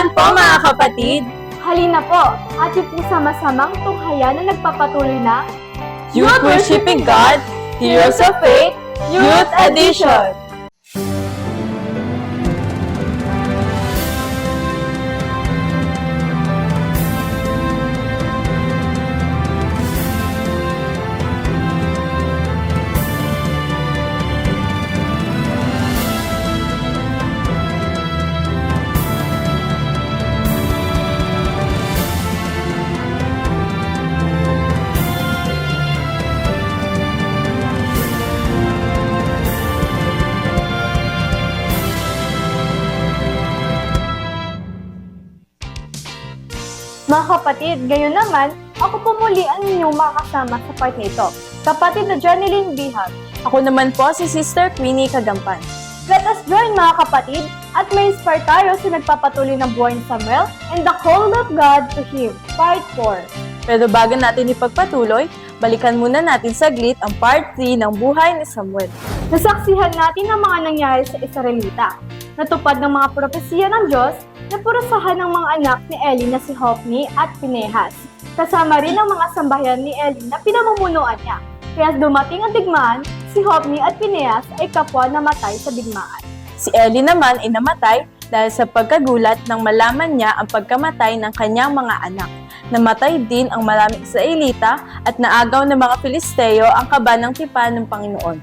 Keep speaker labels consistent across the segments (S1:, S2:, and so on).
S1: naman po mga kapatid!
S2: Halina po, ating po sama-samang tunghayan na nagpapatuloy na
S1: Youth Worshiping God, Heroes of Faith, Youth Edition!
S2: Mga kapatid, gayon naman, ako po muli ang inyong makakasama sa part nito. Kapatid na Janeline Bihag.
S1: Ako naman po si Sister Queenie Kagampan.
S2: Let us join mga kapatid at may inspire tayo sa nagpapatuloy ng buhay ni Samuel and the call of God to him. Part 4.
S1: Pero bago natin ipagpatuloy, balikan muna natin saglit ang part 3 ng buhay ni Samuel.
S2: Nasaksihan natin ang mga nangyari sa Israelita. Natupad ng mga propesiya ng Diyos na purusahan ng mga anak ni Eli na si Hofni at Pinehas. Kasama rin ang mga sambahayan ni Eli na pinamumunuan niya. Kaya dumating ang digmaan, si Hofni at Pinehas ay kapwa namatay sa digmaan.
S1: Si Eli naman ay namatay dahil sa pagkagulat nang malaman niya ang pagkamatay ng kanyang mga anak. Namatay din ang maraming Israelita at naagaw ng mga Filisteo ang kaba ng tipan ng Panginoon.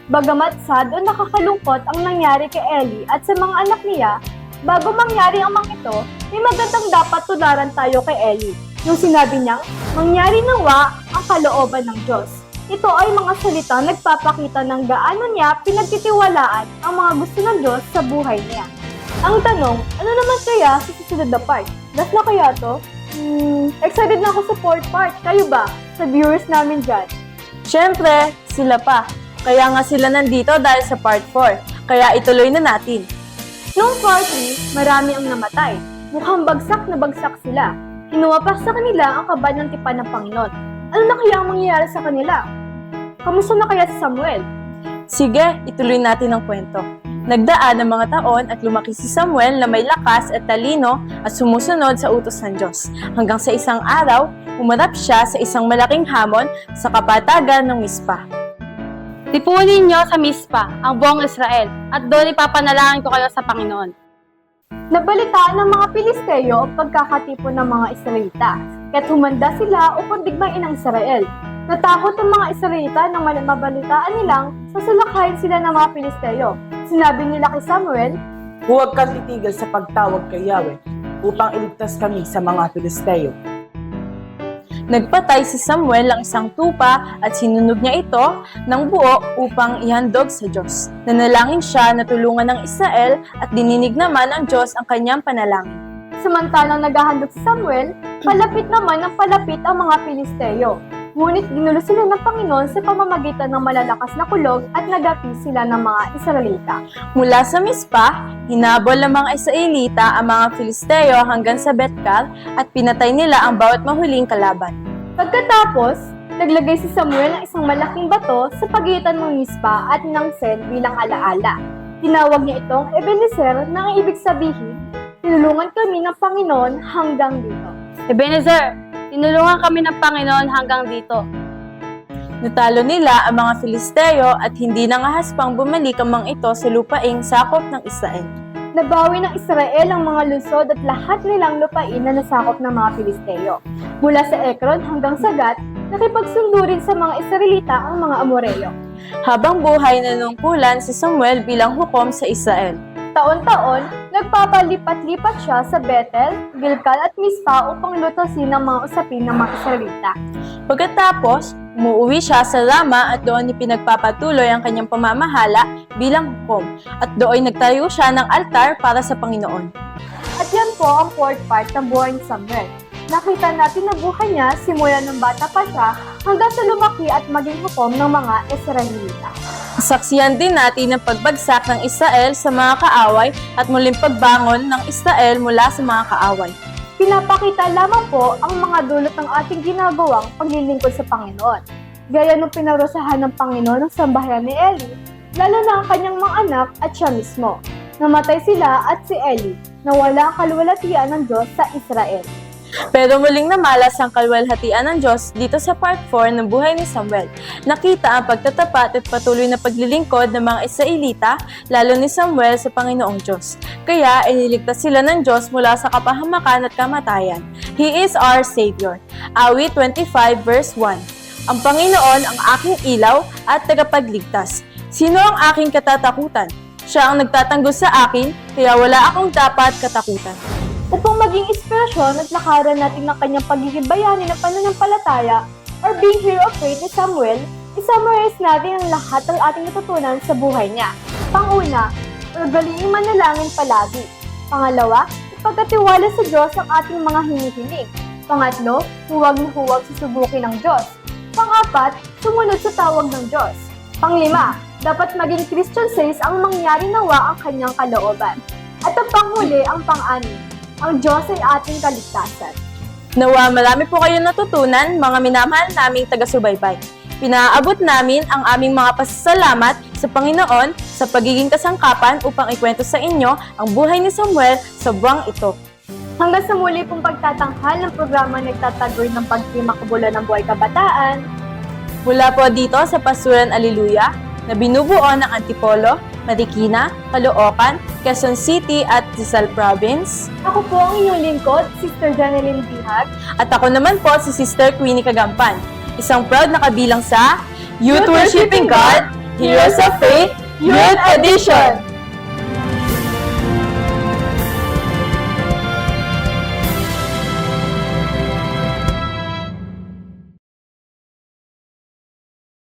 S2: Bagamat sad o nakakalungkot ang nangyari kay Eli at sa mga anak niya, bago mangyari ang mga ito, may magandang dapat tularan tayo kay Eli. Yung sinabi niyang, mangyari nawa ang kalooban ng Diyos. Ito ay mga salitang nagpapakita ng gaano niya pinagtitiwalaan ang mga gusto ng Diyos sa buhay niya. Ang tanong, ano naman kaya sa susunod na part? Last na kaya to? Excited na ako sa fourth part. Kayo ba? Sa viewers namin dyan.
S1: Siyempre, sila pa. Kaya nga sila nandito dahil sa part 4. Kaya ituloy na natin.
S2: Noong part 3, marami ang namatay. Mukhang bagsak na bagsak sila. Kinuha pa sa kanila ang kaba ng tipan ng Panginoon. Ano na kaya ang mangyayari sa kanila? Kamusta na kaya si Samuel?
S1: Sige, ituloy natin ang kwento. Nagdaan ang mga taon at lumaki si Samuel na may lakas at talino at sumusunod sa utos ng Diyos. Hanggang sa isang araw, umarap siya sa isang malaking hamon sa kapatagan ng Mispa.
S3: Tipunin niyo sa Mispa ang buong Israel at doon ipapanalangin ko kayo sa Panginoon.
S2: Nabalitaan ng mga Pilisteo ang pagkakatipon ng mga Israelita, kaya't humanda sila upang digmain ang Israel. Natakot ang mga Israelita nang mabalitaan nilang sasalakayin sila ng mga Pilisteo. Sinabi nila kay Samuel,
S4: Huwag kang titigil sa pagtawag kay Yahweh upang iligtas kami sa mga Pilisteo.
S1: Nagpatay si Samuel ng isang tupa at sinunog niya ito ng buo upang ihandog sa Diyos. Nanalangin siya na tulungan ng Israel at dininig naman ng Diyos ang kanyang panalangin.
S2: samantalang naghahandog si Samuel, palapit naman ng palapit ang mga Pilisteo. Ngunit ginulo sila ng Panginoon sa pamamagitan ng malalakas na kulog at nagapi sila ng mga Israelita.
S1: Mula sa Mispa, hinabol ng mga Israelita ang mga Filisteo hanggang sa Betkar at pinatay nila ang bawat mahuling kalaban.
S2: Pagkatapos, naglagay si Samuel ng isang malaking bato sa pagitan ng Mispa at ng Sen bilang alaala. Tinawag niya itong Ebenezer na ang ibig sabihin, tinulungan kami ng Panginoon hanggang dito.
S3: Ebenezer, tinulungan kami ng Panginoon hanggang dito.
S1: Natalo nila ang mga Filisteo at hindi nangahas pang bumalik ang mga ito sa lupaing sakop ng Israel.
S2: Nabawi ng Israel ang mga lungsod at lahat nilang lupain na nasakop ng mga Filisteo. Mula sa Ekron hanggang sa Gat, nakipagsundo rin sa mga Israelita ang mga Amoreo.
S1: Habang buhay nanungkulan si Samuel bilang hukom sa Israel.
S2: Taon-taon, nagpapalipat-lipat siya sa Bethel, Gilgal at Mispa upang lutasin ang mga usapin ng mga Israelita.
S1: Pagkatapos, umuwi siya sa Rama at doon ipinagpapatuloy ang kanyang pamamahala bilang hukom at doon nagtayo siya ng altar para sa Panginoon.
S2: At yan po ang fourth part ng buhay ni Samuel. Nakita natin na buhay niya simula ng bata pa siya hanggang sa lumaki at maging hukom ng mga Israelita.
S1: Saksiyan din natin ang pagbagsak ng Israel sa mga kaaway at muling pagbangon ng Israel mula sa mga kaaway.
S2: Pinapakita lamang po ang mga dulot ng ating ginagawang paglilingkod sa Panginoon. Gaya nung pinarusahan ng Panginoon ng sambahayan ni Eli, lalo na ang kanyang mga anak at siya mismo. Namatay sila at si Eli. na wala ang kaluwalhatian ng Diyos sa Israel.
S1: Pero muling namalas ang kalwalhatian ng Diyos dito sa part 4 ng buhay ni Samuel. Nakita ang pagtatapat at patuloy na paglilingkod ng mga Israelita, lalo ni Samuel sa Panginoong Diyos. Kaya iniligtas sila ng Diyos mula sa kapahamakan at kamatayan. He is our Savior. Awit 25 verse 1. Ang Panginoon ang aking ilaw at tagapagligtas. Sino ang aking katatakutan? Siya ang nagtatanggol sa akin, kaya wala akong dapat katakutan.
S2: Upang maging inspirasyon at lakaran natin ng kanyang pagiging bayani ng pananampalataya or being hero of faith ni Samuel, isummarize natin ang lahat ng ating natutunan sa buhay niya. Panguna, magaling manalangin palagi. Pangalawa, ipagkatiwala sa Diyos ang ating mga hinihiling. Pangatlo, huwag na huwag susubukin ng Diyos. Pang-apat, sumunod sa tawag ng Diyos. Panglima, dapat maging Christian says ang mangyari nawa ang kanyang kalooban. At ang panghuli, ang pang-anim, ang Diyos ay ating kaligtasan.
S1: Nawa marami po kayong natutunan, mga minamahal naming taga-subaybay. Pinaabot namin ang aming mga pasasalamat sa Panginoon sa pagiging kasangkapan upang ikwento sa inyo ang buhay ni Samuel sa buwang ito.
S2: Hanggang sa muli pong pagtatanghal ng programa nagtatagoy ng pagkimakabula ng buhay kabataan.
S1: Mula po dito sa Pasuran Aliluya, na binubuo ng Antipolo, Marikina, Caloocan, Quezon City at Rizal Province.
S2: Ako po ang inyong lingkod, Sister Janeline Bihag.
S1: At ako naman po si Sister Queenie Kagampan, isang proud na kabilang sa Youth Worshiping God, Heroes of Faith, Youth Edition!